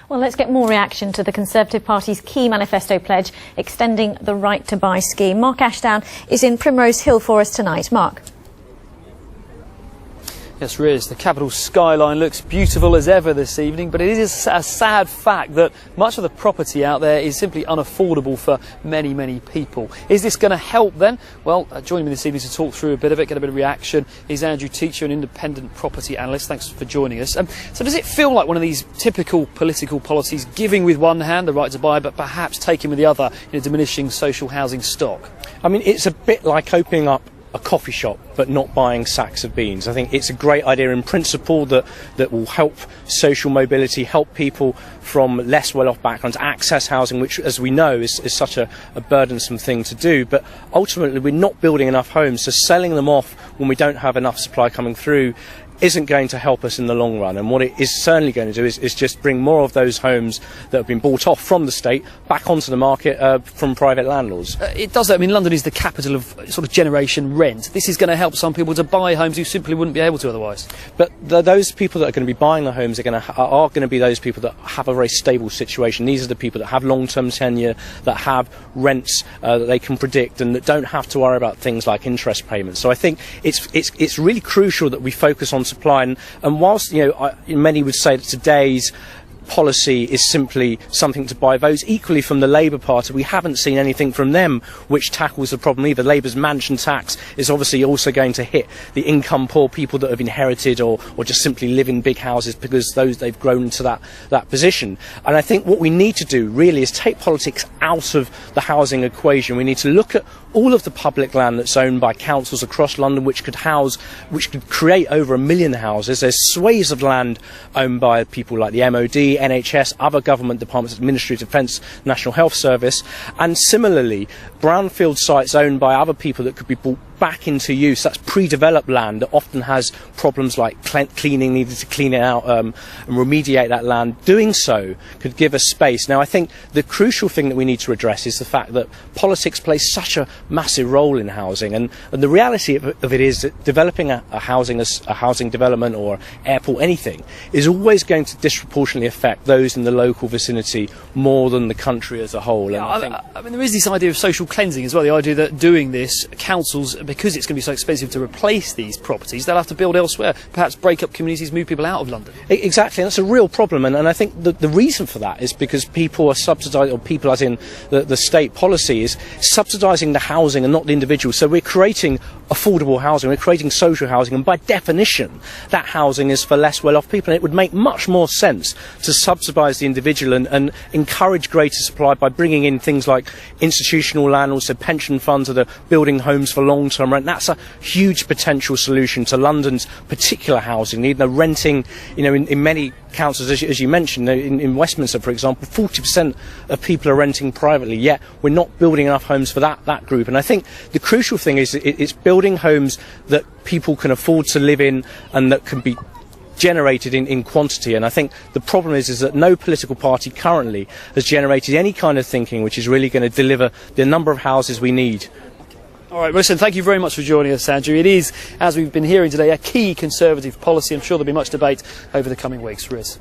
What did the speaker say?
Well, let's get more reaction to the Conservative Party's key manifesto pledge, extending the right to buy scheme. Mark Ashdown is in Primrose Hill for us tonight. Mark. Yes, Riz, the capital skyline looks beautiful as ever this evening, but it is a sad fact that much of the property out there is simply unaffordable for many, many people. Is this going to help then? Well, joining me this evening to talk through a bit of it, get a bit of reaction, is Andrew Teacher, an independent property analyst. Thanks for joining us. So does it feel like one of these typical political policies, giving with one hand the right to buy, but perhaps taking with the other in a diminishing social housing stock? I mean, it's a bit like opening up a coffee shop but not buying sacks of beans. I think it's a great idea in principle that will help social mobility, help people from less well-off backgrounds access housing, which, as we know, is such a burdensome thing to do. But ultimately we're not building enough homes, so selling them off when we don't have enough supply coming through isn't going to help us in the long run. And what it is certainly going to do is just bring more of those homes that have been bought off from the state back onto the market from private landlords. It does that. I mean, London is the capital of sort of generation rent. This is going to help some people to buy homes who simply wouldn't be able to otherwise. But those people that are going to be buying the homes are going to be those people that have a very stable situation. These are the people that have long-term tenure, that have rents that they can predict, and that don't have to worry about things like interest payments. So I think it's really crucial that we focus on supply, and whilst many would say that today's policy is simply something to buy votes, equally from the Labour Party we haven't seen anything from them which tackles the problem either. Labour's mansion tax is obviously also going to hit the income poor, people that have inherited or just simply live in big houses because they've grown into that position. And I think what we need to do really is take politics out of the housing equation. We need to look at all of the public land that's owned by councils across London, which could create over 1 million houses. There's swathes of land owned by people like the MOD, NHS, other government departments, Ministry of Defence, National Health Service, and similarly brownfield sites owned by other people that could be brought back into use. That's pre-developed land that often has problems like cleaning, needed to clean it out and remediate that land. Doing so could give us space. Now I think the crucial thing that we need to address is the fact that politics plays such a massive role in housing, and the reality of it is that developing a housing development or airport, anything, is always going to disproportionately affect those in the local vicinity more than the country as a whole. And I mean, there is this idea of social cleansing as well, the idea that doing this, councils, because it's going to be so expensive to replace these properties, they'll have to build elsewhere, perhaps break up communities, move people out of London. Exactly, and that's a real problem, and I think the reason for that is because people are subsidising, or people as in the state policy is subsidising the housing and not the individual. So we're creating affordable housing, we're creating social housing, and by definition that housing is for less well-off people, and it would make much more sense to subsidise the individual and encourage greater supply by bringing in things like institutional landlords, so pension funds that are building homes for long-term rent. That's a huge potential solution to London's particular housing need. Renting, in many councils, as you mentioned, in Westminster, for example, 40% of people are renting privately, yet we're not building enough homes for that group. And I think the crucial thing is it's building homes that people can afford to live in and that can be generated in quantity. And I think the problem is that no political party currently has generated any kind of thinking which is really going to deliver the number of houses we need. All right, listen, thank you very much for joining us, Andrew. It is, as we've been hearing today, a key Conservative policy. I'm sure there'll be much debate over the coming weeks. Riz.